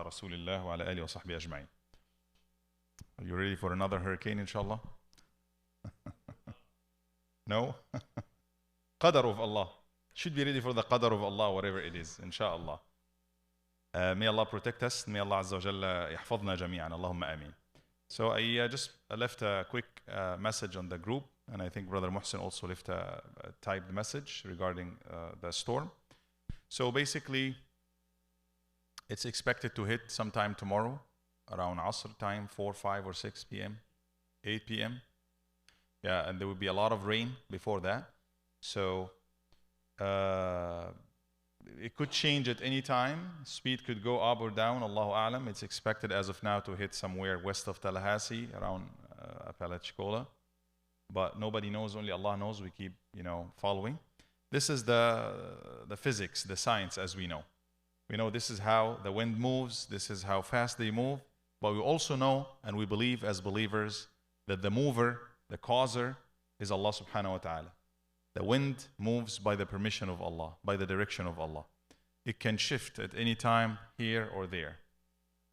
رسول الله وعلى آله وصحبه أجمعين. Are you ready for another hurricane, inshallah? No? Qadr of Allah. Should be ready for the Qadr of Allah, whatever it is, inshallah. May Allah protect us. May Allah Azza wa Jalla يحفظنا جميعا. Allahumma ameen. So I just left a quick message on the group, and I think Brother Muhsin also left a typed message regarding the storm. So basically, it's expected to hit sometime tomorrow, around Asr time, 4, 5, or 6 p.m., 8 p.m. Yeah, and there will be a lot of rain before that. So it could change at any time. Speed could go up or down, Allahu A'lam. It's expected as of now to hit somewhere west of Tallahassee, around Apalachicola. But nobody knows, only Allah knows. We keep, following. This is the physics, the science as we know. We know this is how the wind moves, this is how fast they move. But we also know, and we believe as believers, that the mover, the causer, is Allah subhanahu wa ta'ala. The wind moves by the permission of Allah, by the direction of Allah. It can shift at any time, here or there.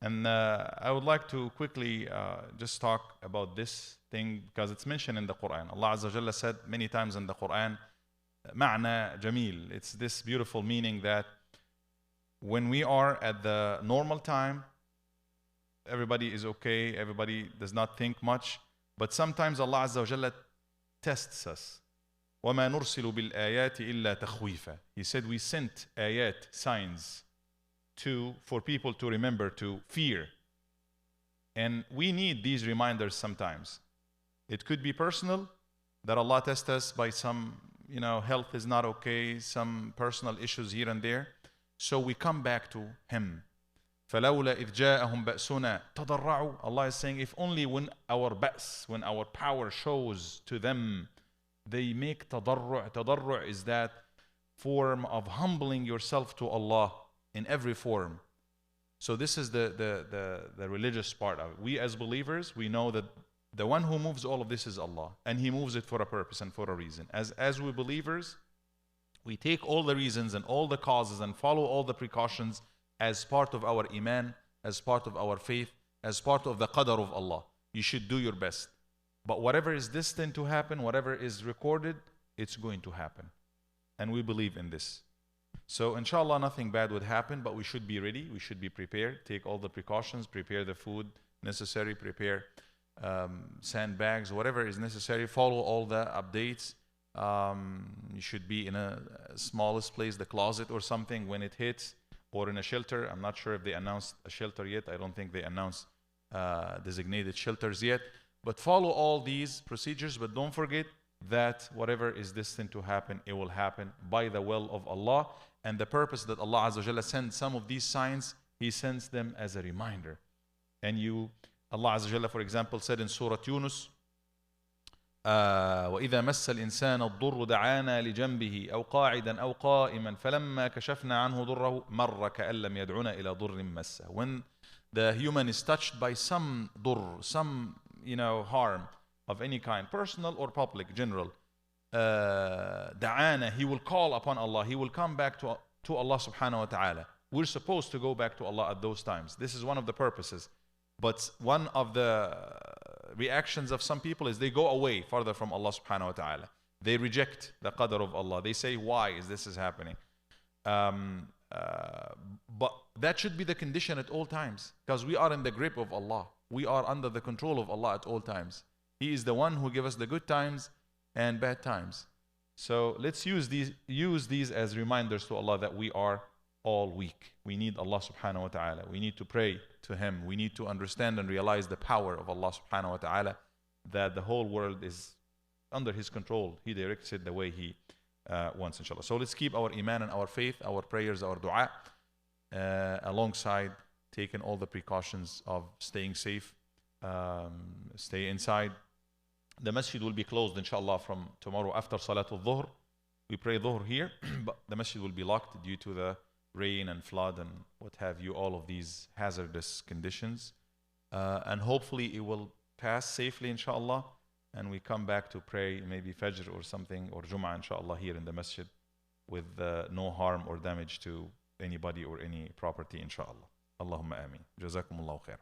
And I would like to quickly just talk about this thing, because it's mentioned in the Quran. Allah Azza wa Jalla said many times in the Quran, ma'na jameel. It's this beautiful meaning that when we are at the normal time, everybody is okay, everybody does not think much. But sometimes Allah Azza wa Jalla tests us. وَمَا نُرْسِلُ بِالْآيَاتِ إِلَّا تَخْوِيفًا. He said we sent ayat, signs, for people to remember, to fear. And we need these reminders sometimes. It could be personal, that Allah tests us by some, health is not okay, some personal issues here and there. So we come back to Him. فَلَوْلَا إِذْ جَاءَهُمْ بَأْسُنَا تَضَرَّعُوا. Allah is saying, if only when our ba's, when our power shows to them, they make tadarru'. Tadarru' is that form of humbling yourself to Allah in every form. So this is the religious part of it. We as believers, we know that the one who moves all of this is Allah, and He moves it for a purpose and for a reason. As we believers, we take all the reasons and all the causes and follow all the precautions as part of our iman, as part of our faith, as part of the qadr of Allah. You should do your best. But whatever is destined to happen, whatever is recorded, it's going to happen. And we believe in this. So inshallah nothing bad would happen, but we should be ready, we should be prepared, take all the precautions, prepare the food necessary, prepare sandbags, whatever is necessary, follow all the updates. You should be in a smallest place, the closet or something when it hits, or in a shelter. I'm not sure if they announced a shelter yet. I don't think they announced designated shelters yet. But follow all these procedures, but don't forget that whatever is destined to happen, it will happen by the will of Allah. And the purpose that Allah Azza wa Jalla sends some of these signs, He sends them as a reminder. And Allah Azza wa Jalla, for example, said in Surah Yunus, وإذا مس الإنسان الضر دعانا لجنبه أو قاعدا أو قائما فلما كشفنا عنه ضره مر كأن لم يدعنا إلى ضر مسه. When the human is touched by some ضر, some harm of any kind, personal or public, general, da'ana, he will call upon Allah, he will come back to Allah subhanahu wa ta'ala. We're supposed to go back to Allah at those times. This is one of the purposes. But one of the reactions of some people is they go away farther from Allah subhanahu wa ta'ala. They reject the qadr of Allah. They say, why is this happening? But that should be the condition at all times, because we are in the grip of Allah. We are under the control of Allah at all times. He is the one who gives us the good times and bad times. So let's use these as reminders to Allah that we are all weak. We need Allah subhanahu wa ta'ala. We need to pray to Him. We need to understand and realize the power of Allah subhanahu wa ta'ala, that the whole world is under His control. He directs it the way He wants, inshallah. So let's keep our iman and our faith, our prayers, our dua, alongside taking all the precautions of staying safe, stay inside. The masjid will be closed, inshallah, from tomorrow after Salatul Dhuhr. We pray Dhuhr here, but the masjid will be locked due to the rain and flood and what have you, all of these hazardous conditions. And hopefully it will pass safely, inshallah, and we come back to pray maybe Fajr or something, or Jum'ah, inshallah, here in the masjid with no harm or damage to anybody or any property, inshallah. Allahumma ameen. Jazakumullahu khair.